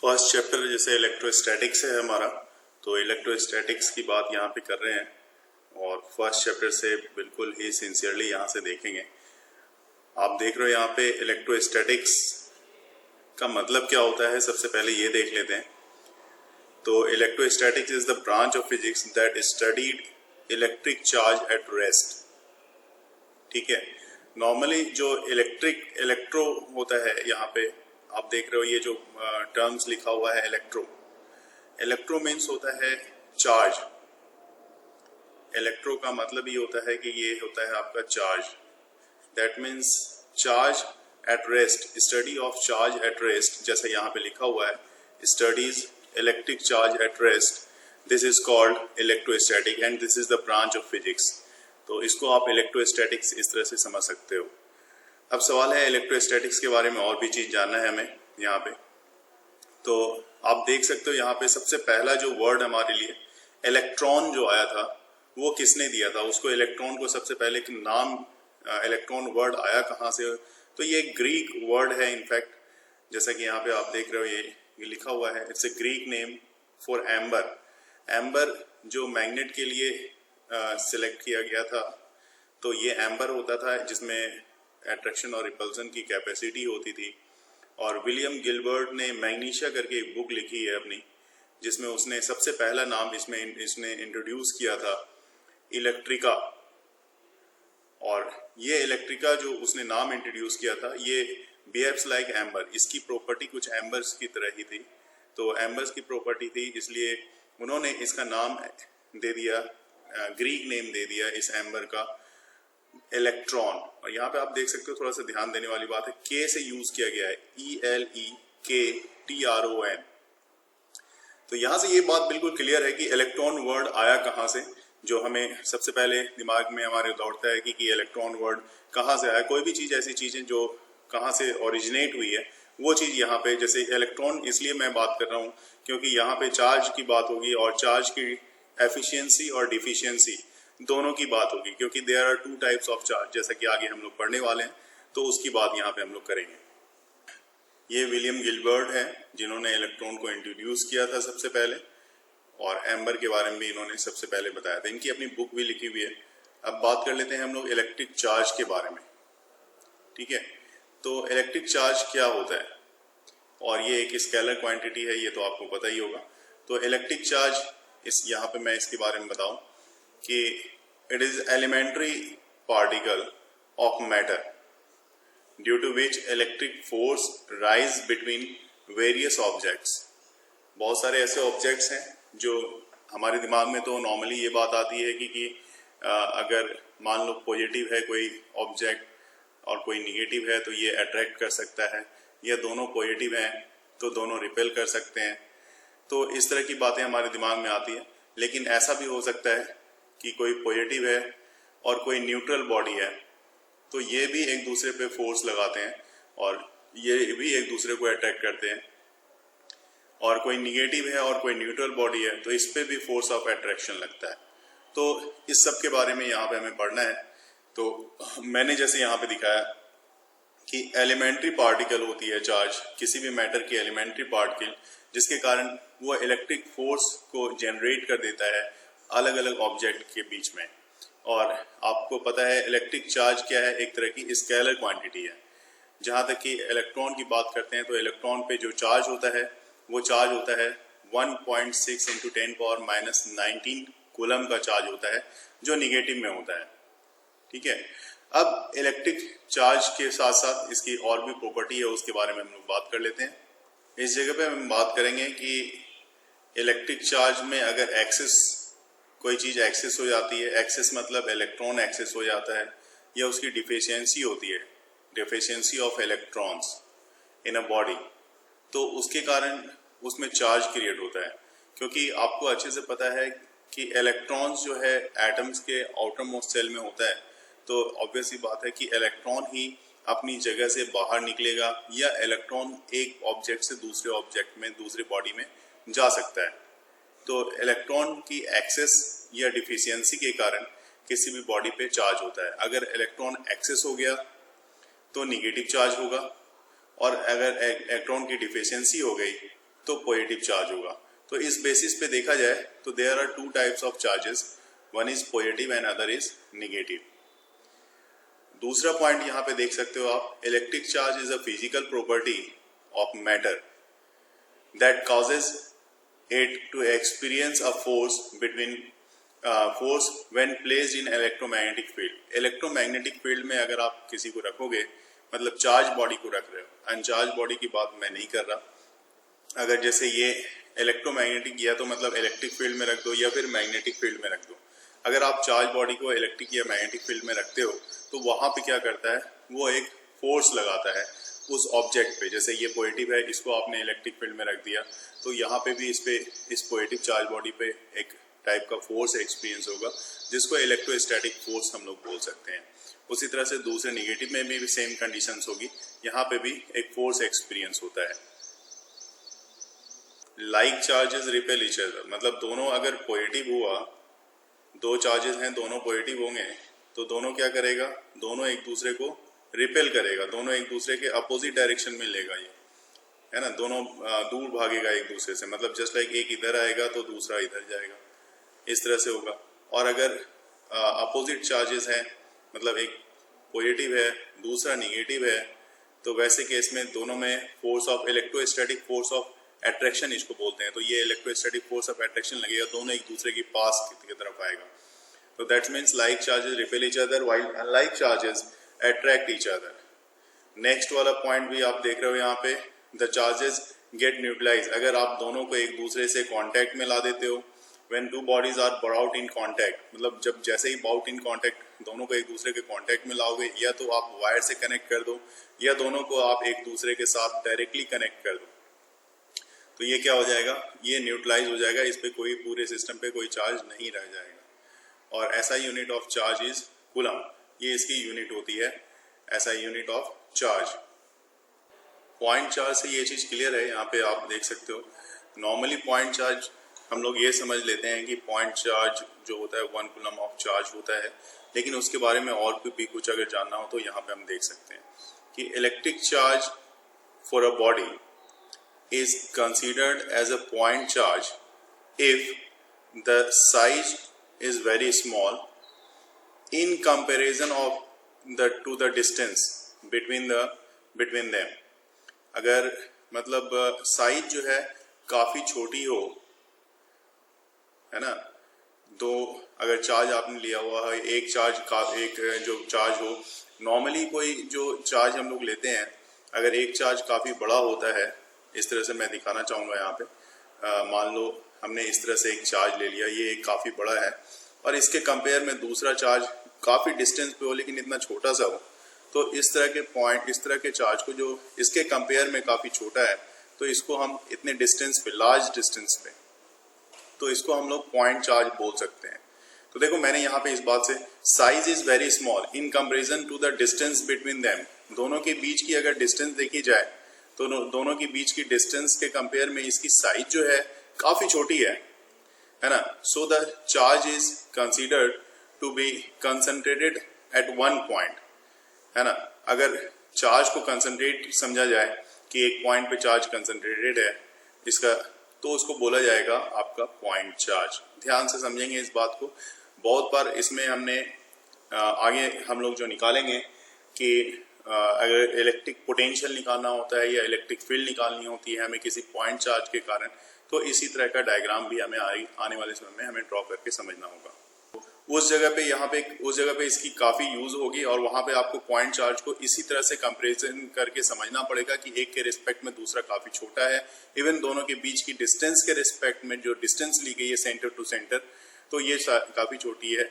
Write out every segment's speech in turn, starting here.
First chapter जैसे electrostatics है हमारा, तो इलेक्ट्रोस्टैटिक्स की बात यहाँ पे कर रहे हैं और फर्स्ट चैप्टर से बिल्कुल ही सिंसियरली यहाँ से देखेंगे। आप देख रहे हो यहाँ पे इलेक्ट्रोस्टैटिक्स का मतलब क्या होता है, सबसे पहले ये देख लेते हैं। तो electrostatics is the branch of physics that studied electric charge at rest. ठीक है, नॉर्मली जो इलेक्ट्रो होता है, यहाँ पे आप देख रहे हो ये जो टर्म्स लिखा हुआ है इलेक्ट्रो मीन्स होता है चार्ज। इलेक्ट्रो का मतलब ये होता है कि ये होता है आपका charge. That means charge at rest, study of charge at rest, जैसे यहाँ पे लिखा हुआ है studies electric charge at rest, this is called electrostatic and this is the branch of physics. तो इसको आप इलेक्ट्रोस्टैटिक्स इस तरह से समझ सकते हो। अब सवाल है इलेक्ट्रोस्टैटिक्स के बारे में और भी चीज जानना है हमें यहाँ पे। तो आप देख सकते हो यहाँ पे सबसे पहला जो वर्ड हमारे लिए इलेक्ट्रॉन जो आया था वो किसने दिया था, उसको इलेक्ट्रॉन को सबसे पहले नाम इलेक्ट्रॉन वर्ड आया कहाँ से, तो ये ग्रीक वर्ड है इनफैक्ट। जैसा कि यहाँ पे आप देख रहे हो ये लिखा हुआ है, it's a Greek name for amber. Amber जो मैग्नेट के लिए सिलेक्ट किया गया था, तो ये एम्बर होता था जिसमें अट्रैक्शन और रिपल्सन की कैपेसिटी होती थी। और विलियम गिलबर्ट ने मैग्नीशिया करके एक बुक लिखी है अपनी, जिसमें उसने सबसे पहला नाम इसने इंट्रोड्यूस किया था इलेक्ट्रिका। और ये इलेक्ट्रिका जो उसने नाम इंट्रोड्यूस किया था ये बिहेव्स लाइक एम्बर, इसकी प्रॉपर्टी कुछ एम्बर्स की तरह ही थी। तो एम्बर्स की प्रॉपर्टी थी, इसलिए उन्होंने इसका नाम दे दिया, ग्रीक नेम दे दिया इस एम्बर का इलेक्ट्रॉन। और यहाँ पे आप देख सकते हो, थोड़ा सा ध्यान देने वाली बात है, के से यूज किया गया है, ELEKTRON। तो यहाँ से ये बात बिल्कुल क्लियर है कि इलेक्ट्रॉन वर्ड आया कहाँ से, जो हमें सबसे पहले दिमाग में हमारे दौड़ता है कि इलेक्ट्रॉन वर्ड कहाँ से आया। कोई भी चीज ऐसी चीजें जो कहाँ से ओरिजिनेट हुई है वो चीज यहाँ पे, जैसे इलेक्ट्रॉन इसलिए मैं बात कर रहा हूँ क्योंकि यहाँ पे चार्ज की बात होगी और चार्ज की एफिशिएंसी और डिफिशियंसी दोनों की बात होगी, क्योंकि there are two types of charge, जैसा कि आगे हम लोग पढ़ने वाले हैं, तो उसकी बात यहाँ पे हम लोग करेंगे। ये विलियम गिलबर्ट है जिन्होंने इलेक्ट्रॉन को इंट्रोड्यूस किया था सबसे पहले, और एम्बर के बारे में भी इन्होंने सबसे पहले बताया था। इनकी अपनी बुक भी लिखी हुई है। अब बात कर लेते हैं हम लोग इलेक्ट्रिक चार्ज के बारे में। ठीक है, तो इलेक्ट्रिक चार्ज क्या होता है, और ये एक स्केलर क्वांटिटी है, ये तो आपको पता ही होगा। तो इलेक्ट्रिक चार्ज यहाँ पे मैं इसके बारे में बताऊं कि it is elementary particle of matter due to which electric force rise between various objects. बहुत सारे ऐसे ऑब्जेक्ट्स हैं जो हमारे दिमाग में तो नॉर्मली ये बात आती है कि अगर मान लो पॉजिटिव है कोई ऑब्जेक्ट और कोई निगेटिव है तो ये अट्रैक्ट कर सकता है, या दोनों पॉजिटिव हैं तो दोनों रिपेल कर सकते हैं। तो इस तरह की बातें हमारे दिमाग में आती है। लेकिन ऐसा भी हो सकता है कि कोई पॉजिटिव है और कोई न्यूट्रल बॉडी है, तो ये भी एक दूसरे पे फोर्स लगाते हैं और ये भी एक दूसरे को अट्रैक्ट करते हैं। और कोई निगेटिव है और कोई न्यूट्रल बॉडी है, तो इस पे भी फोर्स ऑफ अट्रैक्शन लगता है। तो इस सब के बारे में यहाँ पे हमें पढ़ना है। तो मैंने जैसे यहाँ पे दिखाया कि एलिमेंट्री पार्टिकल होती है चार्ज, किसी भी मैटर की एलिमेंट्री पार्टिकल, जिसके कारण वो इलेक्ट्रिक फोर्स को जनरेट कर देता है अलग अलग ऑब्जेक्ट के बीच में। और आपको पता है इलेक्ट्रिक चार्ज क्या है, एक तरह की स्केलर क्वांटिटी है। जहाँ तक कि इलेक्ट्रॉन की बात करते हैं तो इलेक्ट्रॉन पे जो चार्ज होता है वो चार्ज होता है 1.6 × 10⁻⁻19 कूलम का चार्ज होता है, जो निगेटिव में होता है। ठीक है, अब इलेक्ट्रिक चार्ज के साथ साथ इसकी और भी प्रॉपर्टी है, उसके बारे में हम लोग बात कर लेते हैं। इस जगह पे हम बात करेंगे कि इलेक्ट्रिक चार्ज में अगर एक्सेस, कोई चीज एक्सेस हो जाती है, एक्सेस मतलब इलेक्ट्रॉन एक्सेस हो जाता है, या उसकी डिफिशियंसी होती है, deficiency of electrons in a body, तो उसके कारण उसमें चार्ज क्रिएट होता है। क्योंकि आपको अच्छे से पता है कि इलेक्ट्रॉन्स जो है एटम्स के आउटर मोस्ट सेल में होता है, तो ऑब्वियस ही बात है कि इलेक्ट्रॉन ही अपनी जगह से बाहर निकलेगा, या इलेक्ट्रॉन एक ऑब्जेक्ट से दूसरे ऑब्जेक्ट में, दूसरे बॉडी में जा सकता है। तो इलेक्ट्रॉन की एक्सेस या डिफिशियंसी के कारण किसी भी बॉडी पे चार्ज होता है। अगर इलेक्ट्रॉन एक्सेस हो गया तो निगेटिव चार्ज होगा, और अगर इलेक्ट्रॉन की डिफिशियंसी हो गई तो पॉजिटिव चार्ज होगा। तो इस बेसिस पे देखा जाए तो there are two types of charges, one is positive and other is negative. दूसरा पॉइंट यहाँ पे देख सकते हो आप, electric charge is a physical property of matter that causes it to experience a force between force when placed in electromagnetic field. Electromagnetic field में अगर आप किसी को रखोगे, मतलब चार्ज बॉडी को रख रहे हो, अनचार्ज बॉडी की बात मैं नहीं कर रहा। अगर जैसे ये इलेक्ट्रोमैग्नेटिक या तो मतलब इलेक्ट्रिक फील्ड में रख दो या फिर मैग्नेटिक फील्ड में रख दो। अगर आप चार्ज बॉडी को इलेक्ट्रिक या मैग्नेटिक फील्ड में रखते हो तो वहां पे क्या करता है, वो एक फोर्स लगाता है उस ऑब्जेक्ट पे। जैसे ये पॉजिटिव है, इसको आपने इलेक्ट्रिक फील्ड में रख दिया तो यहाँ पे भी इस पॉजिटिव चार्ज बॉडी पे एक टाइप का फोर्स एक्सपीरियंस होगा जिसको इलेक्ट्रोस्टैटिक फोर्स हम लोग बोल सकते हैं। उसी तरह से दूसरे नेगेटिव में भी सेम कंडीशंस होगी, यहाँ पे भी एक फोर्स एक्सपीरियंस होता है। Like charges repel each other, मतलब दोनों अगर पॉजिटिव हुआ, दो चार्जेस हैं दोनों पॉजिटिव होंगे तो दोनों क्या करेगा, दोनों एक दूसरे को रिपेल करेगा, दोनों एक दूसरे के अपोजिट डायरेक्शन में लेगा, ये है ना, दोनों दूर भागेगा एक दूसरे से। मतलब जस्ट लाइक एक इधर आएगा तो दूसरा इधर जाएगा, इस तरह से होगा। और अगर अपोजिट चार्जेस हैं, मतलब एक पॉजिटिव है दूसरा नेगेटिव है, तो वैसे केस में दोनों में force of electrostatic force of attraction इसको बोलते हैं। तो ये इलेक्ट्रोस्टैटिक फोर्स ऑफ अट्रैक्शन लगेगा, दोनों एक दूसरे के पास की तरफ आएगा। तो that means like charges repel each other while unlike charges attract each other. Next वाला पॉइंट भी आप देख रहे हो यहाँ पे, द चार्जेस गेट न्यूट्रलाइज। अगर आप दोनों को एक दूसरे से कॉन्टैक्ट में ला देते हो, when two bodies are brought in contact, मतलब जब जैसे ही बाउट इन कांटेक्ट, दोनों को एक दूसरे के कांटेक्ट में लाओगे, या तो आप वायर से कनेक्ट कर दो या दोनों को आप एक दूसरे के साथ डायरेक्टली कनेक्ट कर दो, तो ये क्या हो जाएगा, ये न्यूट्रलाइज हो जाएगा, इस पे कोई पूरे सिस्टम पे कोई चार्ज नहीं रह जाएगा। और ऐसा unit of charge is coulomb, ये इसकी यूनिट होती है, ऐसा unit of charge. Point charge से ये चीज क्लियर है, यहाँ पे आप देख सकते हो। नॉर्मली पॉइंट चार्ज हम लोग ये समझ लेते हैं कि पॉइंट चार्ज जो होता है 1 कूलम ऑफ चार्ज होता है, लेकिन उसके बारे में और भी कुछ अगर जानना हो तो यहाँ पे हम देख सकते हैं कि electric charge for a body is considered as a point charge if the size is very small in comparison of to the distance between them। अगर मतलब साइज जो है काफी छोटी हो, है ना, तो अगर चार्ज आपने लिया हुआ है एक जो चार्ज हो, नॉर्मली कोई जो चार्ज हम लोग लेते हैं, अगर एक चार्ज काफी बड़ा होता है, इस तरह से मैं दिखाना चाहूंगा यहाँ पे, मान लो हमने इस तरह से एक चार्ज ले लिया, ये एक काफी बड़ा है, और इसके कंपेयर में दूसरा चार्ज काफी डिस्टेंस पे हो लेकिन इतना छोटा सा हो, तो इस तरह के चार्ज को जो इसके कंपेयर में काफी छोटा है, तो इसको हम इतने डिस्टेंस पे, लार्ज डिस्टेंस पे, तो इसको हम लोग पॉइंट चार्ज बोल सकते हैं। तो देखो मैंने यहाँ पे इस बात से, size is very small in comparison to the distance between them, दोनों के बीच की अगर डिस्टेंस देखी जाए तो दोनों के बीच की डिस्टेंस के कंपेयर में इसकी साइज जो है काफी छोटी है ना। So the charge is considered to be concentrated at one point, है ना। अगर चार्ज को कंसंट्रेट समझा जाए कि एक पॉइंट पे चार्ज कंसंट्रेटेड है इसका, तो उसको बोला जाएगा आपका पॉइंट चार्ज। ध्यान से समझेंगे इस बात को। बहुत बार इसमें हमने आगे हम लोग जो निकालेंगे कि अगर इलेक्ट्रिक पोटेंशियल निकालना होता है या इलेक्ट्रिक फील्ड निकालनी होती है हमें किसी पॉइंट चार्ज के कारण, तो इसी तरह का डायग्राम भी हमें आने वाले समय में हमें ड्रॉ करके समझना होगा। उस जगह पे इसकी काफी यूज होगी, और वहां पे आपको पॉइंट चार्ज को इसी तरह से कंपैरिजन करके समझना पड़ेगा कि एक के रिस्पेक्ट में दूसरा काफी छोटा है। इवन दोनों के बीच की डिस्टेंस के रिस्पेक्ट में जो डिस्टेंस ली गई है सेंटर टू सेंटर, तो ये काफी छोटी है,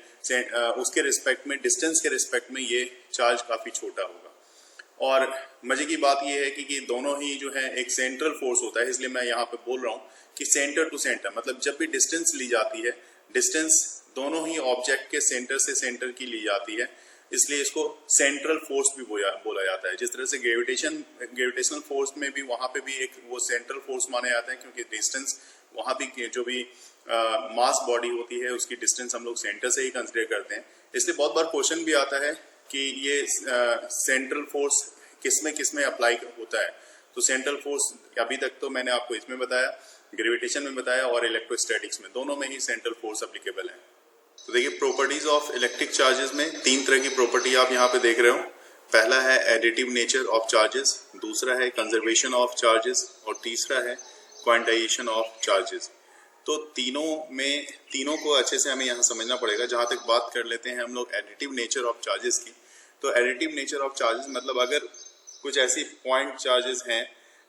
उसके रिस्पेक्ट में, डिस्टेंस के रिस्पेक्ट में ये चार्ज काफी छोटा होगा। और मजे की बात यह है कि दोनों ही जो है एक सेंट्रल फोर्स होता है, इसलिए मैं यहाँ पे बोल रहा हूँ कि सेंटर टू सेंटर, मतलब जब भी डिस्टेंस ली जाती है, डिस्टेंस दोनों ही ऑब्जेक्ट के सेंटर से सेंटर की ली जाती है, इसलिए इसको सेंट्रल फोर्स भी बोला जाता है। जिस तरह से ग्रेविटेशनल फोर्स में भी वहां पे भी एक वो सेंट्रल फोर्स माने जाते हैं, क्योंकि डिस्टेंस वहां भी जो भी मास बॉडी होती है उसकी डिस्टेंस हम लोग सेंटर से ही कंसिडर करते हैं। इसलिए बहुत बार क्वेश्चन भी आता है कि ये सेंट्रल फोर्स किसमें अप्लाई होता है, तो सेंट्रल फोर्स अभी तक तो मैंने आपको इसमें बताया, ग्रेविटेशन में बताया और इलेक्ट्रोस्टैटिक्स में, दोनों में ही सेंट्रल फोर्स एप्लीकेबल है। तो देखिए प्रॉपर्टीज ऑफ इलेक्ट्रिक चार्जेस में 3 तरह की प्रॉपर्टी आप यहाँ पे देख रहे हो। पहला है एडिटिव नेचर ऑफ चार्जेस, दूसरा है कंजर्वेशन ऑफ चार्जेस और तीसरा है क्वांटाइजेशन ऑफ चार्जेस। तो तीनों को अच्छे से हमें यहाँ समझना पड़ेगा। जहाँ तक बात कर लेते हैं हम लोग एडिटिव नेचर ऑफ चार्जेस की, तो एडिटिव नेचर ऑफ चार्जेस मतलब अगर कुछ ऐसी पॉइंट चार्जेस हैं,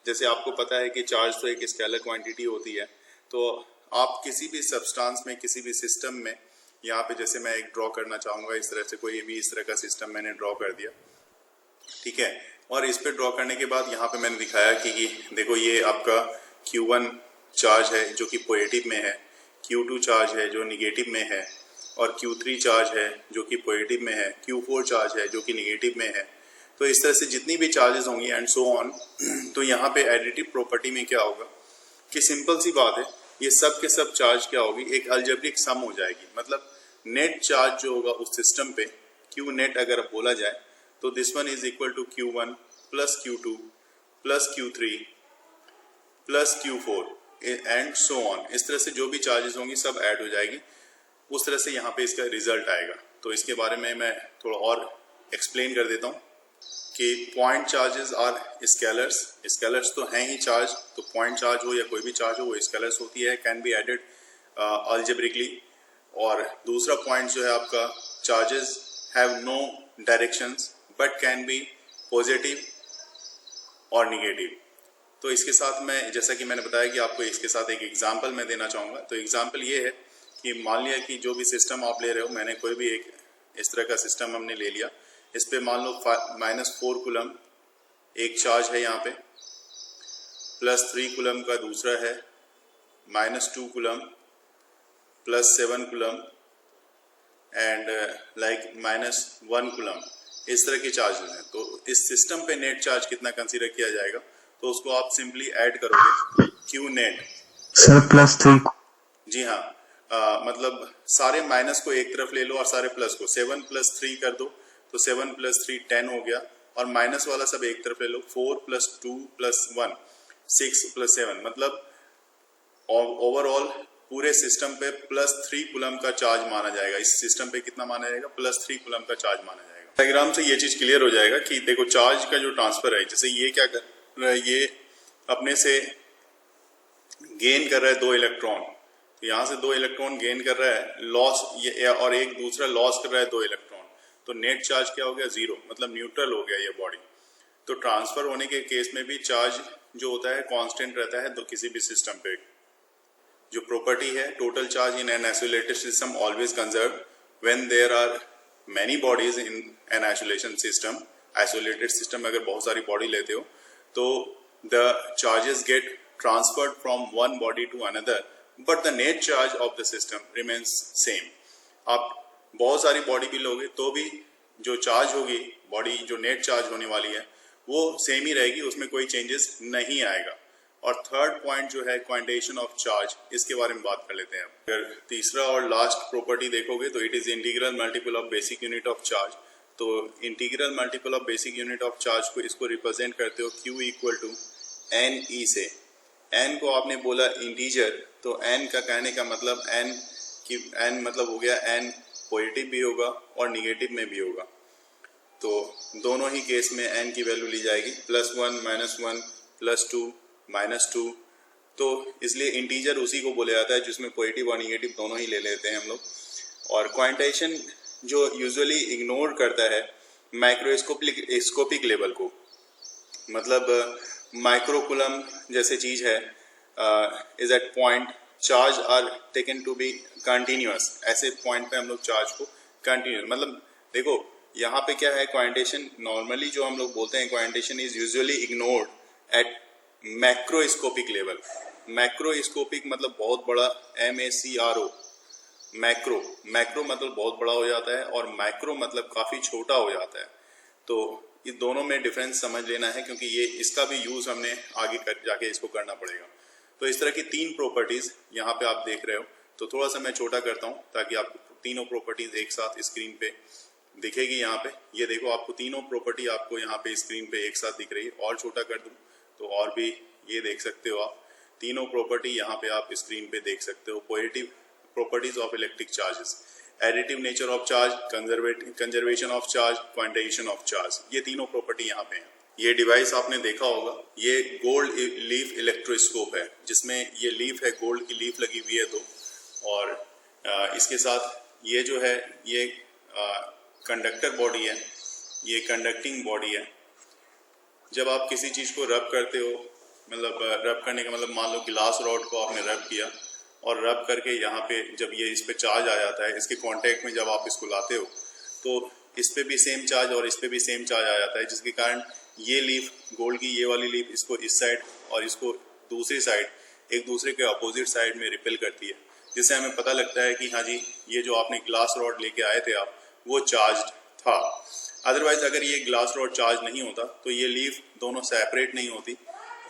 जैसे आपको पता है कि चार्ज तो एक स्केलर क्वांटिटी होती है, तो आप किसी भी सब्सटेंस में, किसी भी सिस्टम में, यहाँ पे जैसे मैं एक ड्रॉ करना चाहूँगा, इस तरह से कोई भी इस तरह का सिस्टम मैंने ड्रॉ कर दिया, ठीक है। और इस पे ड्रॉ करने के बाद यहाँ पे मैंने दिखाया कि देखो ये आपका Q1 चार्ज है जो कि पॉजिटिव में है, Q2 चार्ज है जो निगेटिव में है, और Q3 चार्ज है जो कि पॉजिटिव में है, Q4 चार्ज है जो कि निगेटिव में है। तो इस तरह से जितनी भी चार्जेस होंगी एंड सो ऑन। तो यहाँ पे एडिटिव प्रॉपर्टी में क्या होगा कि सिंपल सी बात है, ये सब के सब चार्ज क्या होगी, एक अलजेब्रिक सम हो जाएगी। मतलब नेट चार्ज जो होगा उस सिस्टम पे, Q नेट अगर बोला जाए, तो this one is equal to Q1 plus Q2 plus Q3 plus Q4 एंड सो ऑन। इस तरह से जो भी चार्जेस होंगी सब ऐड हो जाएगी, उस तरह से यहाँ पे इसका रिजल्ट आएगा। तो इसके बारे में मैं थोड़ा और एक्सप्लेन कर देता हूँ कि point charges are scalars. Scalars तो हैं ही चार्ज, तो पॉइंट चार्ज हो या कोई भी चार्ज हो वो स्केलर्स होती है, कैन बी एडेड अलजेब्रिकली। और दूसरा पॉइंट जो है आपका, charges have no directions but can be positive और निगेटिव। तो इसके साथ मैं, जैसा कि मैंने बताया कि आपको इसके साथ एक एग्जांपल मैं देना चाहूँगा। तो एग्जांपल ये है कि मान लिया कि जो भी सिस्टम आप ले रहे हो, मैंने कोई भी एक इस तरह का सिस्टम हमने ले लिया, इस पे मान लो -4 कूलम एक चार्ज है यहाँ पे, +3 कूलम का दूसरा है, -2 कूलम, +7 कूलम एंड -1 कूलम, इस तरह के चार्जेस हैं। तो इस सिस्टम पे नेट चार्ज कितना कंसीडर किया जाएगा, तो उसको आप सिंपली ऐड करोगे Q नेट सर +3। जी हाँ, मतलब सारे माइनस को एक तरफ ले लो और सारे प्लस को 7 + 3 कर दो, तो 7 + 3 10 हो गया, और माइनस वाला सब एक तरफ ले लो, 4 + 2 + 1 6 + 7, मतलब ओवरऑल पूरे सिस्टम पे +3 कूलम का चार्ज माना जाएगा। इस सिस्टम पे कितना माना जाएगा, +3 कूलम का चार्ज माना जाएगा। डायग्राम से ये चीज क्लियर हो जाएगा कि देखो चार्ज का जो ट्रांसफर है, जैसे ये क्या कर रहा है, ये अपने से गेन कर रहा है 2 इलेक्ट्रॉन, तो यहाँ से 2 इलेक्ट्रॉन गेन कर रहा है, लॉस ये, और एक दूसरा लॉस कर रहा है 2 इलेक्ट्रॉन, तो नेट चार्ज क्या हो गया, 0, मतलब न्यूट्रल हो गया ये बॉडी। तो ट्रांसफर होने के केस में भी चार्ज जो होता है कांस्टेंट रहता है। तो किसी भी सिस्टम पे जो प्रॉपर्टी है, total charge in an isolated system always conserve when there are many bodies in an isolation system. Isolated system में अगर बहुत सारी बॉडी लेते हो तो the charges get transferred from one body to another, but the net charge of the system remains same. आप बहुत सारी बॉडी भी लोगे तो भी जो चार्ज होगी, बॉडी जो नेट चार्ज होने वाली है वो सेम ही रहेगी, उसमें कोई चेंजेस नहीं आएगा। और थर्ड पॉइंट जो है क्वांटाइजेशन ऑफ चार्ज, इसके बारे में बात कर लेते हैं। अगर तीसरा और लास्ट प्रॉपर्टी देखोगे तो it is integral multiple of basic unit of charge. तो integral multiple of basic unit of charge को इसको रिप्रेजेंट करते हो Q = NE से। n को आपने बोला इंटीजर, तो n का कहने का मतलब n मतलब हो गया n पॉजिटिव भी होगा और निगेटिव में भी होगा। तो दोनों ही केस में n की वैल्यू ली जाएगी, +1 -1 +2 -2। तो इसलिए इंटीजर उसी को बोला जाता है जिसमें पॉजिटिव और निगेटिव दोनों ही ले लेते हैं हम लोग। और क्वांटाइजेशन जो यूजुअली इग्नोर करता है माइक्रोस्कोपिक लेवल को, मतलब माइक्रोकूलम जैसे चीज है, is at point charge are taken to be continuous. ऐसे पॉइंट पे हम लोग चार्ज को कंटिन्यूअस, मतलब देखो यहाँ पे क्या है, क्वांटाइजेशन नॉर्मली जो हम लोग बोलते हैं quantization is usually ignored at macroscopic level. Macroscopic मतलब बहुत बड़ा, MACRO, मैक्रो मतलब बहुत बड़ा हो जाता है और माइक्रो मतलब काफी छोटा हो जाता है। तो ये दोनों में डिफरेंस समझ लेना है, क्योंकि ये इसका भी यूज हमने आगे जाके इसको करना पड़ेगा। तो इस तरह की 3 प्रॉपर्टीज यहाँ पे आप देख रहे हो। तो थोड़ा सा मैं छोटा करता हूँ ताकि आपको तीनों प्रॉपर्टीज एक साथ स्क्रीन पे दिखेगी। यहाँ पे ये देखो, आपको तीनों प्रॉपर्टी आपको यहाँ पे स्क्रीन पे एक साथ दिख रही है। और छोटा कर दूँ तो और भी ये देख सकते हो आप, तीनों प्रॉपर्टी यहाँ पे आप स्क्रीन पे देख सकते हो। Positive properties of electric charges, additive nature of charge, conservation of charge, quantization of charge, ये तीनों प्रॉपर्टी यहाँ पे हैं। ये डिवाइस आपने देखा होगा, ये गोल्ड लीफ इलेक्ट्रोस्कोप है, जिसमें ये लीफ है, गोल्ड की लीफ लगी हुई है दो, और इसके साथ ये जो है ये कंडक्टर बॉडी है, ये कंडक्टिंग बॉडी है। जब आप किसी चीज को रब करते हो, मतलब रब करने का मतलब मान लो गिलास रॉड को आपने रब किया और रब करके यहाँ पे जब ये इस पे चार्ज आ जाता है, इसके कांटेक्ट में जब आप इसको लाते हो तो इस पे भी सेम चार्ज और इस पे भी सेम चार्ज आ जाता है, जिसके कारण ये लीफ, गोल्ड की ये वाली लीफ, इसको इस साइड और इसको दूसरी साइड एक दूसरे के अपोजिट साइड में रिपेल करती है, जिससे हमें पता लगता है कि हाँ जी, ये जो आपने ग्लास रॉड लेके आए थे आप, वो चार्ज था। अदरवाइज अगर ये ग्लास रॉड चार्ज नहीं होता तो ये लीफ दोनों सेपरेट नहीं होती,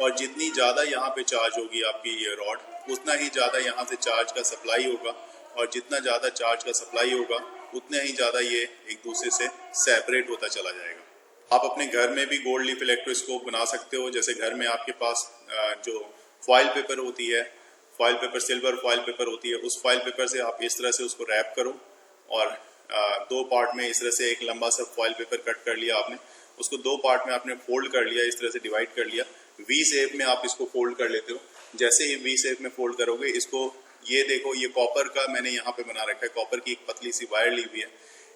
और जितनी ज़्यादा यहाँ पे चार्ज होगी आपकी ये रॉड, उतना ही ज़्यादा यहाँ से चार्ज का सप्लाई होगा, और जितना ज़्यादा चार्ज का सप्लाई होगा उतना ही ज़्यादा ये एक दूसरे से सेपरेट होता चला जाएगा। आप अपने घर में भी गोल्ड लीफ इलेक्ट्रोस्कोप बना सकते हो। जैसे घर में आपके पास जो फॉइल पेपर होती है, foil paper, silver foil paper होती है, उस फॉइल पेपर से आप इस तरह से उसको रैप करो, और दो पार्ट में इस तरह से एक लंबा सा फॉइल पेपर कट कर लिया आपने, उसको दो पार्ट में आपने फोल्ड कर लिया, इस तरह से डिवाइड कर लिया, वी शेप में आप इसको फोल्ड कर लेते हो। जैसे ही वी शेप में फोल्ड करोगे इसको, ये देखो ये कॉपर का मैंने यहाँ पे बना रखा है, कॉपर की एक पतली सी वायर ली हुई है,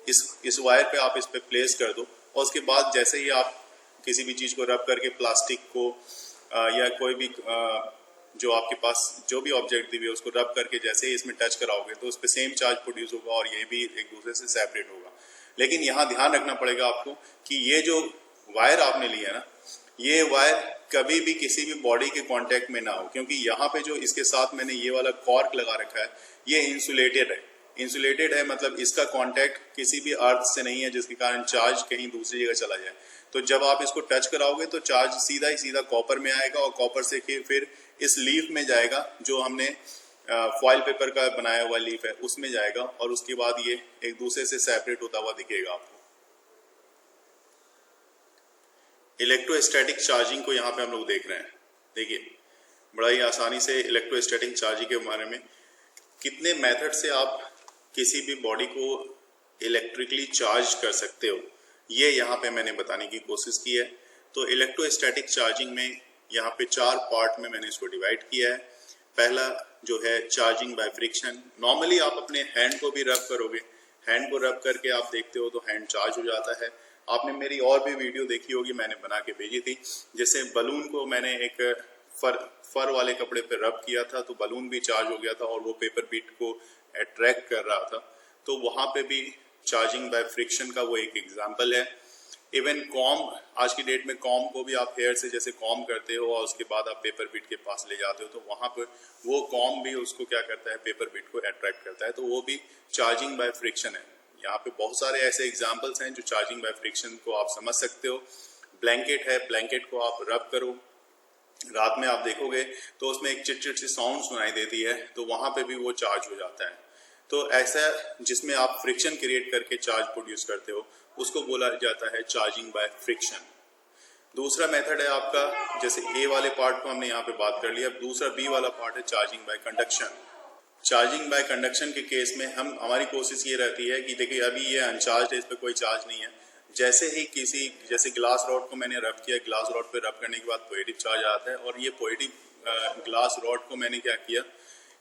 इस वायर पे आप इस पे प्लेस कर दो, और उसके बाद जैसे ही आप किसी भी चीज को रब करके, प्लास्टिक को या कोई भी जो आपके पास जो भी ऑब्जेक्ट दी हुई है उसको रब करके जैसे ही इसमें टच कराओगे तो उस पर सेम चार्ज प्रोड्यूस होगा और ये भी एक दूसरे से सेपरेट होगा। लेकिन यहाँ ध्यान रखना पड़ेगा आपको कि ये जो वायर आपने लिया है ना, ये वायर कभी भी किसी भी बॉडी के कांटेक्ट में ना हो, क्योंकि यहाँ पे जो इसके साथ मैंने ये वाला कॉर्क लगा रखा है, ये इंसुलेटेड है। इंसुलेटेड है मतलब इसका कांटेक्ट किसी भी अर्थ से नहीं है, जिसके कारण चार्ज कहीं दूसरी जगह चला जाए। तो जब आप इसको टच कराओगे तो चार्ज सीधा ही सीधा कॉपर में आएगा, और कॉपर से फिर इस लीफ में जाएगा, जो हमने फॉइल पेपर का बनाया हुआ लीफ है उसमें जाएगा, और उसके बाद ये एक दूसरे से सेपरेट होता हुआ दिखेगा आपको। इलेक्ट्रोस्टैटिक चार्जिंग को यहाँ पे हम लोग देख रहे हैं। देखिए बड़ा ही आसानी से इलेक्ट्रोस्टैटिक चार्जिंग के बारे में, कितने मेथड से आप किसी भी बॉडी को इलेक्ट्रिकली चार्ज कर सकते हो, ये यहाँ पे मैंने बताने की कोशिश की है। तो इलेक्ट्रोस्टैटिक चार्जिंग में यहाँ पे 4 पार्ट में मैंने इसको डिवाइड किया है। पहला जो है चार्जिंग बाय फ्रिक्शन। नॉर्मली आप अपने हैंड को भी रब करोगे, हैंड को रब करके आप देखते हो तो हैंड चार्ज हो जाता है। आपने मेरी और भी वीडियो देखी होगी, मैंने बना के भेजी थी, जैसे बलून को मैंने एक फर वाले कपड़े पे रब किया था तो बलून भी चार्ज हो गया था और वो पेपर बीट को अट्रैक्ट कर रहा था। तो वहां पे भी चार्जिंग बाय फ्रिक्शन का वो एक एग्जांपल है। इवन कॉम, आज की डेट में कॉम को भी आप हेयर से जैसे कॉम करते हो और उसके बाद आप पेपर बीट के पास ले जाते हो, तो वहां पर वो कॉम भी उसको क्या करता है, पेपर बीट को अट्रैक्ट करता है, तो वो भी चार्जिंग बाय फ्रिक्शन है। यहाँ पे बहुत सारे ऐसे एग्जाम्पल्स हैं जो चार्जिंग बाय फ्रिक्शन को आप समझ सकते हो। ब्लैंकेट है, ब्लैंकेट को आप रब करो, रात में आप देखोगे तो उसमें एक चिट-चिट सी साउंड सुनाई देती है, तो वहां पे भी वो चार्ज हो जाता है। तो ऐसा जिसमें आप फ्रिक्शन क्रिएट करके चार्ज प्रोड्यूस करते हो, उसको बोला जाता है चार्जिंग बाय फ्रिक्शन। दूसरा मेथड है आपका, जैसे ए वाले पार्ट को हमने यहाँ पे बात कर लिया, दूसरा बी वाला पार्ट है charging by conduction. Charging by conduction के केस में हमारी कोशिश ये रहती है कि देखिए अभी ये अनचार्ज है, इस पर कोई चार्ज नहीं है। जैसे ही जैसे ग्लास रॉड को मैंने रब किया, ग्लास रॉड पे रब करने के बाद पॉजिटिव चार्ज आता है, और ये पॉजिटिव ग्लास रॉड को मैंने क्या किया,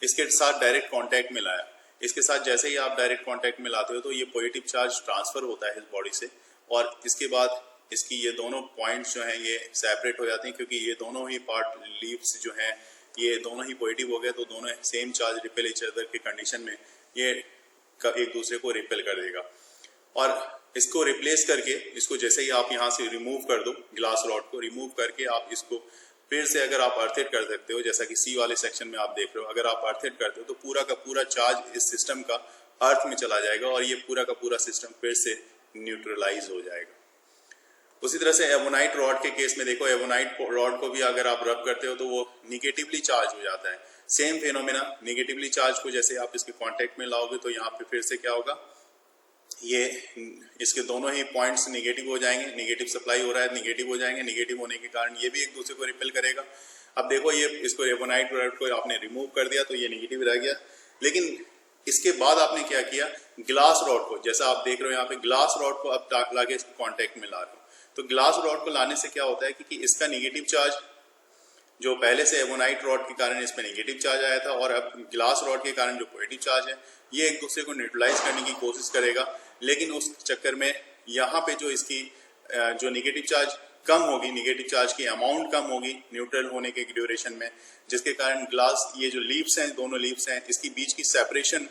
इसके साथ डायरेक्ट कॉन्टैक्ट में लाया। इसके साथ जैसे ही आप डायरेक्ट कॉन्टैक्ट में लाते हो तो ये पॉजिटिव चार्ज ट्रांसफर होता है इस बॉडी से, और इसके बाद इसकी ये दोनों पॉइंट्स जो हैं ये सेपरेट हो जाती हैं, क्योंकि ये दोनों ही पार्ट लीव्स जो हैं ये दोनों ही पॉजिटिव हो गए, तो दोनों same charge repel each other की कंडीशन में ये एक दूसरे को रिपेल कर देगा। और इसको रिप्लेस करके, इसको जैसे ही आप यहाँ से रिमूव कर दो, ग्लास रॉड को रिमूव करके आप इसको फिर से अगर आप अर्थिट कर सकते हो, जैसा कि सी वाले सेक्शन में आप देख रहे हो, अगर आप अर्थिट करते हो तो पूरा का पूरा चार्ज इस सिस्टम का अर्थ में चला जाएगा और ये पूरा का पूरा सिस्टम फिर से न्यूट्रलाइज हो जाएगा। उसी तरह से एवोनाइट रॉड के केस में देखो, एवोनाइट रॉड को भी अगर आप रब करते हो तो वो निगेटिवली चार्ज हो जाता है। सेम फेनोमेना, निगेटिवली चार्ज को जैसे आप इसके कांटेक्ट में लाओगे तो यहाँ पे फिर से क्या होगा, ये इसके दोनों ही पॉइंट्स निगेटिव हो जाएंगे, निगेटिव सप्लाई हो रहा है, निगेटिव हो जाएंगे, निगेटिव होने के कारण ये भी एक दूसरे को रिपेल करेगा। अब देखो ये इसको एवोनाइट प्रोडक्ट को आपने रिमूव कर दिया तो ये निगेटिव रह गया, लेकिन इसके बाद आपने क्या किया, ग्लास रॉड को, जैसा आप देख रहे हो यहाँ पे ग्लास रॉड को अब लाके इसको कॉन्टेक्ट में ला रहे हो, तो ग्लास रॉड को लाने से क्या होता है कि इसका निगेटिव चार्ज जो पहले से एवोनाइट रॉड के कारण इसमें नेगेटिव चार्ज आया था और अब ग्लास रॉड के कारण जो पॉजिटिव चार्ज है ये एक दूसरे को न्यूट्रलाइज करने की कोशिश करेगा, लेकिन उस चक्कर में यहाँ पे जो इसकी जो नेगेटिव चार्ज कम होगी, नेगेटिव चार्ज की अमाउंट कम होगी न्यूट्रल होने के ड्यूरेशन में, जिसके कारण ग्लास ये जो लीव्स हैं, दोनों लीव्स हैं, इसकी बीच की सेपरेशन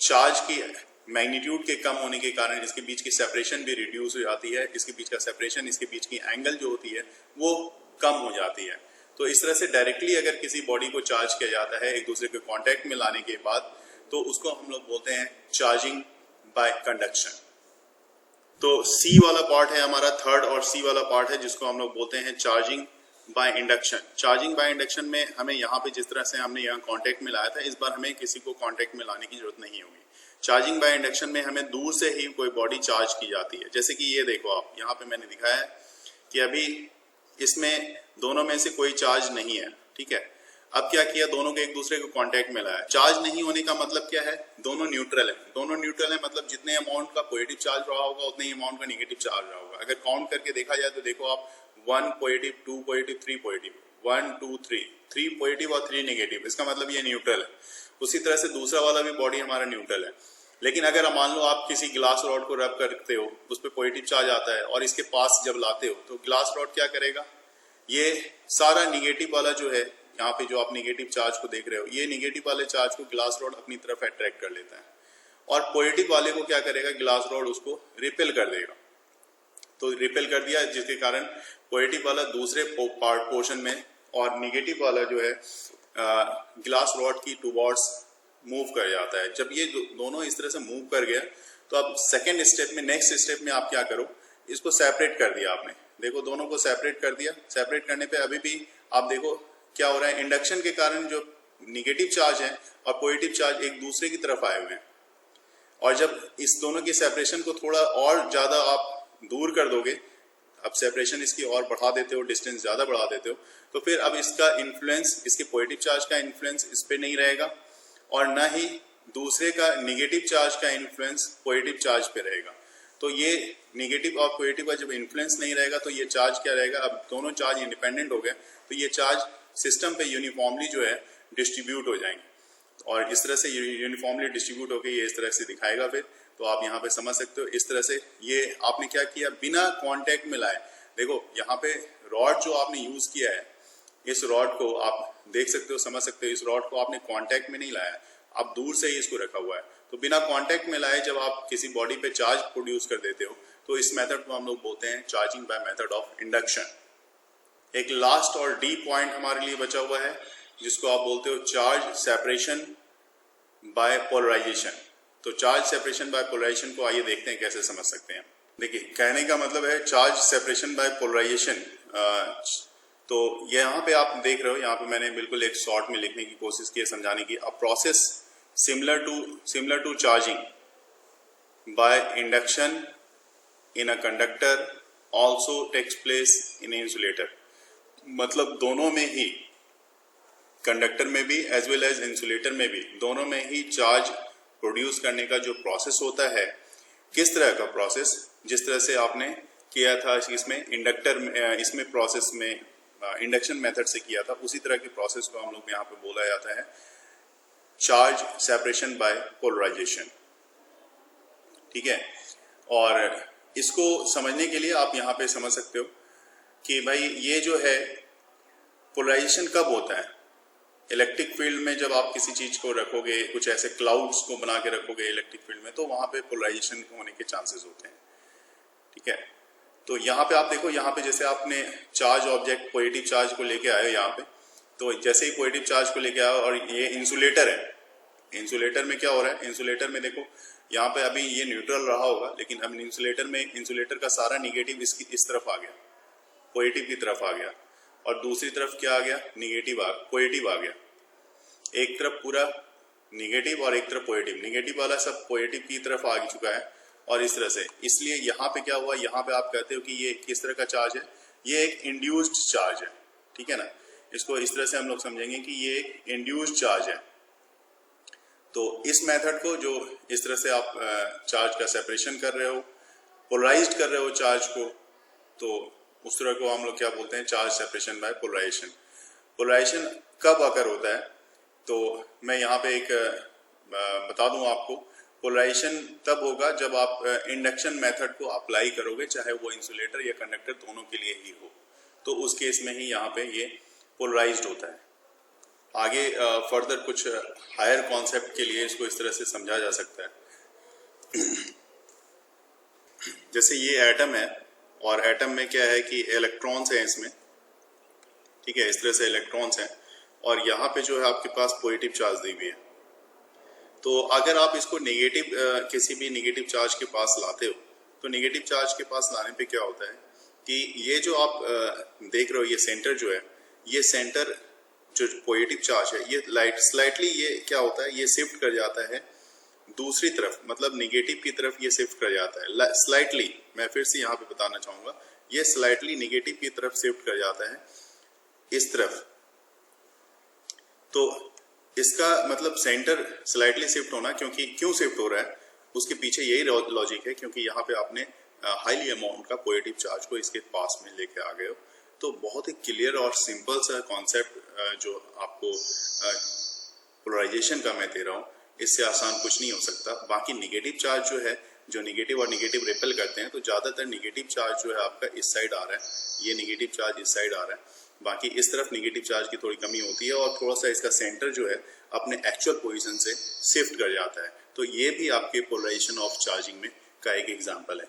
चार्ज की मैग्नीट्यूड के कम होने के कारण इसके बीच की सेपरेशन भी रिड्यूस हो जाती है, इसके बीच का सेपरेशन, इसके बीच की एंगल जो होती है वो कम हो जाती है। तो इस तरह से डायरेक्टली अगर किसी बॉडी को चार्ज किया जाता है एक दूसरे के कांटेक्ट में लाने के बाद, तो उसको हम लोग बोलते हैं चार्जिंग बाय कंडक्शन। तो सी वाला पार्ट है हमारा थर्ड, और सी वाला पार्ट है जिसको हम लोग बोलते हैं charging by induction. Charging by induction में हमें यहाँ पे जिस तरह से हमने यहाँ कांटेक्ट में लाया था, इस बार हमें किसी को कांटेक्ट में लाने की जरूरत नहीं होगी। चार्जिंग बाय इंडक्शन में हमें दूर से ही कोई बॉडी चार्ज की जाती है, जैसे कि ये देखो आप यहाँ पे मैंने दिखाया है कि अभी इसमें दोनों में से कोई चार्ज नहीं है, ठीक है। अब क्या किया, दोनों के एक दूसरे को कांटेक्ट में लाया। चार्ज नहीं होने का मतलब क्या है, दोनों न्यूट्रल है, दोनों न्यूट्रल है मतलब जितने अमाउंट का पॉजिटिव चार्ज रहा होगा उतने ही अमाउंट का नेगेटिव चार्ज रहा होगा। अगर काउंट करके देखा जाए तो देखो आप 1 पॉजिटिव, 2 पॉजिटिव, 3 पॉजिटिव, 1 2 3 पॉजिटिव और 3 नेगेटिव, इसका मतलब ये न्यूट्रल है। उसी तरह से दूसरा वाला भी बॉडी हमारा न्यूट्रल है। लेकिन अगर मान लो आप किसी ग्लास रॉड को रब करते हो, उस पर पॉजिटिव चार्ज आता है और इसके पास जब लाते हो तो ग्लास रॉड क्या करेगा, ये सारा निगेटिव वाला जो है यहाँ पे जो आप निगेटिव चार्ज को देख रहे हो, ये निगेटिव वाले चार्ज को ग्लास रॉड अपनी तरफ अट्रैक्ट कर लेता है और पॉजिटिव वाले को क्या करेगा, ग्लास रॉड उसको रिपेल कर देगा। तो रिपेल कर दिया जिसके कारण पॉजिटिव वाला दूसरे पार्ट पोर्शन में और निगेटिव वाला जो है ग्लास रॉड की टूवर्ड्स मूव कर जाता है। जब ये दोनों इस तरह से मूव कर गया तो अब सेकेंड स्टेप में, नेक्स्ट स्टेप में आप क्या करो, इसको सेपरेट कर दिया आपने, देखो दोनों को सेपरेट कर दिया। सेपरेट करने पे अभी भी आप देखो क्या हो रहा है, इंडक्शन के कारण जो निगेटिव चार्ज है और पॉजिटिव चार्ज एक दूसरे की तरफ आए हुए हैं, और जब इस दोनों की सेपरेशन को थोड़ा और ज्यादा आप दूर कर दोगे, अब सेपरेशन इसकी और बढ़ा देते हो, डिस्टेंस ज्यादा बढ़ा देते हो, तो फिर अब इसका इन्फ्लुएंस, इसके पॉजिटिव चार्ज का इन्फ्लुएंस इस पे नहीं रहेगा और न ही दूसरे का निगेटिव चार्ज का इन्फ्लुएंस पॉजिटिव चार्ज पे रहेगा। तो ये निगेटिव और पॉजिटिव का जब इन्फ्लुएंस नहीं रहेगा तो ये चार्ज क्या रहेगा, अब दोनों चार्ज इंडिपेंडेंट हो गए तो ये चार्ज सिस्टम पे यूनिफॉर्मली जो है डिस्ट्रीब्यूट हो जाएंगे और इस तरह से यूनिफॉर्मली डिस्ट्रीब्यूट होकर ये इस तरह से दिखाएगा। फिर तो आप यहाँ पे समझ सकते हो इस तरह से ये आपने क्या किया, बिना कांटेक्ट में लाए। देखो यहाँ पे रॉड जो आपने यूज किया है, इस रॉड को आप देख सकते हो, समझ सकते हो, इस रॉड को आपने कांटेक्ट में नहीं लाया, आप दूर से ही इसको रखा हुआ है। तो बिना कांटेक्ट में लाए जब आप किसी बॉडी पे चार्ज प्रोड्यूस कर देते हो तो इस मेथड को हम लोग बोलते हैं charging by method of induction. एक लास्ट और डी पॉइंट हमारे लिए बचा हुआ है जिसको आप बोलते हो चार्ज सेपरेशन बाय पोलराइजेशन। तो चार्ज सेपरेशन बाय पोलराइजेशन को आइए देखते हैं कैसे समझ सकते हैं। देखिए कहने का मतलब है चार्ज सेपरेशन बाय पोलराइजेशन। तो यहाँ पे आप देख रहे हो, यहाँ पे मैंने बिल्कुल एक शॉर्ट में लिखने की कोशिश की है समझाने की। A process similar to charging by induction in a conductor also takes place in insulator। मतलब दोनों में ही, कंडक्टर में भी एज वेल एज इंसुलेटर में भी, दोनों में ही चार्ज प्रोड्यूस करने का जो प्रोसेस होता है, किस तरह का प्रोसेस, जिस तरह से आपने किया था इसमें इंडक्टर में, इसमें प्रोसेस में इंडक्शन मेथड से किया था, उसी तरह की प्रोसेस को हम लोग यहाँ पे बोला जाता है चार्ज सेपरेशन बाय पोलराइजेशन। ठीक है, और इसको समझने के लिए आप यहाँ पे समझ सकते हो कि भाई ये जो है पोलराइजेशन कब होता है। इलेक्ट्रिक फील्ड में जब आप किसी चीज को रखोगे, कुछ ऐसे क्लाउड्स को बना के रखोगे इलेक्ट्रिक फील्ड में, तो वहां पे पोलराइजेशन होने के चांसेस होते हैं। ठीक है, तो यहाँ पे आप देखो, यहाँ पे जैसे आपने चार्ज ऑब्जेक्ट पॉजिटिव चार्ज को लेके आए यहाँ पे, तो जैसे ही पॉजिटिव चार्ज को लेके आओ, और ये इंसुलेटर है, इंसुलेटर में क्या हो रहा है, इंसुलेटर में देखो यहाँ पे अभी ये न्यूट्रल रहा होगा, लेकिन अब इंसुलेटर में इंसुलेटर का सारा निगेटिव इसकी इस तरफ आ गया, पॉजिटिव की तरफ आ गया, और दूसरी तरफ क्या आ गया, पॉजिटिव आ गया। एक तरफ पूरा निगेटिव और एक तरफ पॉजिटिव, निगेटिव वाला सब पॉजिटिव की तरफ आ चुका है और इस तरह से। इसलिए यहाँ पे क्या हुआ, यहाँ पे आप कहते हो कि ये किस तरह का चार्ज है, ये एक इंड्यूस्ड चार्ज है, ठीक है ना। इसको इस तरह से हम लोग समझेंगे कि ये एक इंड्यूस्ड चार्ज है। तो इस मेथड को, जो इस तरह से आप चार्ज का सेपरेशन कर रहे हो, पोलराइज्ड कर रहे हो चार्ज को, तो उस तरह को हम लोग क्या बोलते हैं, charge separation by polarization. Polarization कब अगर होता है, तो मैं यहाँ पे एक बता दूं आपको, पोलराइजेशन तब होगा जब आप इंडक्शन मेथड को अप्लाई करोगे, चाहे वो इंसुलेटर या कंडक्टर दोनों के लिए ही हो, तो उस केस में ही यहाँ पे ये पोलराइज्ड होता है। आगे फर्दर कुछ हायर कॉन्सेप्ट के लिए इसको इस तरह से समझा जा सकता है। जैसे ये एटम है, और एटम में क्या है कि इलेक्ट्रॉन्स हैं इसमें, ठीक है, इस तरह से इलेक्ट्रॉन्स हैं, और यहाँ पे जो है आपके पास पॉजिटिव चार्ज दी हुई है। तो अगर आप इसको नेगेटिव किसी भी नेगेटिव चार्ज के पास लाते हो, तो नेगेटिव चार्ज के पास लाने पे क्या होता है कि ये जो आप देख रहे हो, ये सेंटर जो है, ये सेंटर जो पॉजिटिव चार्ज है, ये स्लाइटली ये क्या होता है, ये शिफ्ट कर जाता है दूसरी तरफ, मतलब नेगेटिव की तरफ ये शिफ्ट कर जाता है स्लाइटली। मैं फिर से यहाँ पे बताना चाहूंगा, ये स्लाइटली नेगेटिव की तरफ शिफ्ट कर जाता है इस तरफ। तो इसका मतलब सेंटर स्लाइटली शिफ्ट होना, क्योंकि क्यों शिफ्ट हो रहा है उसके पीछे यही लॉजिक है, क्योंकि यहाँ पे आपने हाईली अमाउंट का पॉजिटिव चार्ज को इसके पास में लेके आ गए हो। तो बहुत ही क्लियर और सिंपल सा कॉन्सेप्ट जो आपको पोलराइजेशन का मैं दे रहा हूँ, इससे आसान कुछ नहीं हो सकता। बाकी निगेटिव चार्ज जो है, जो निगेटिव और निगेटिव रिपेल करते हैं, तो ज्यादातर निगेटिव चार्ज जो है आपका इस साइड आ रहा है, ये निगेटिव चार्ज इस साइड आ रहा है, बाकी इस तरफ निगेटिव चार्ज की थोड़ी कमी होती है, और थोड़ा सा इसका सेंटर जो है अपने एक्चुअल पोजीशन से शिफ्ट कर जाता है। तो ये भी आपके पोलराइजेशन ऑफ चार्जिंग में का एक एग्जांपल है।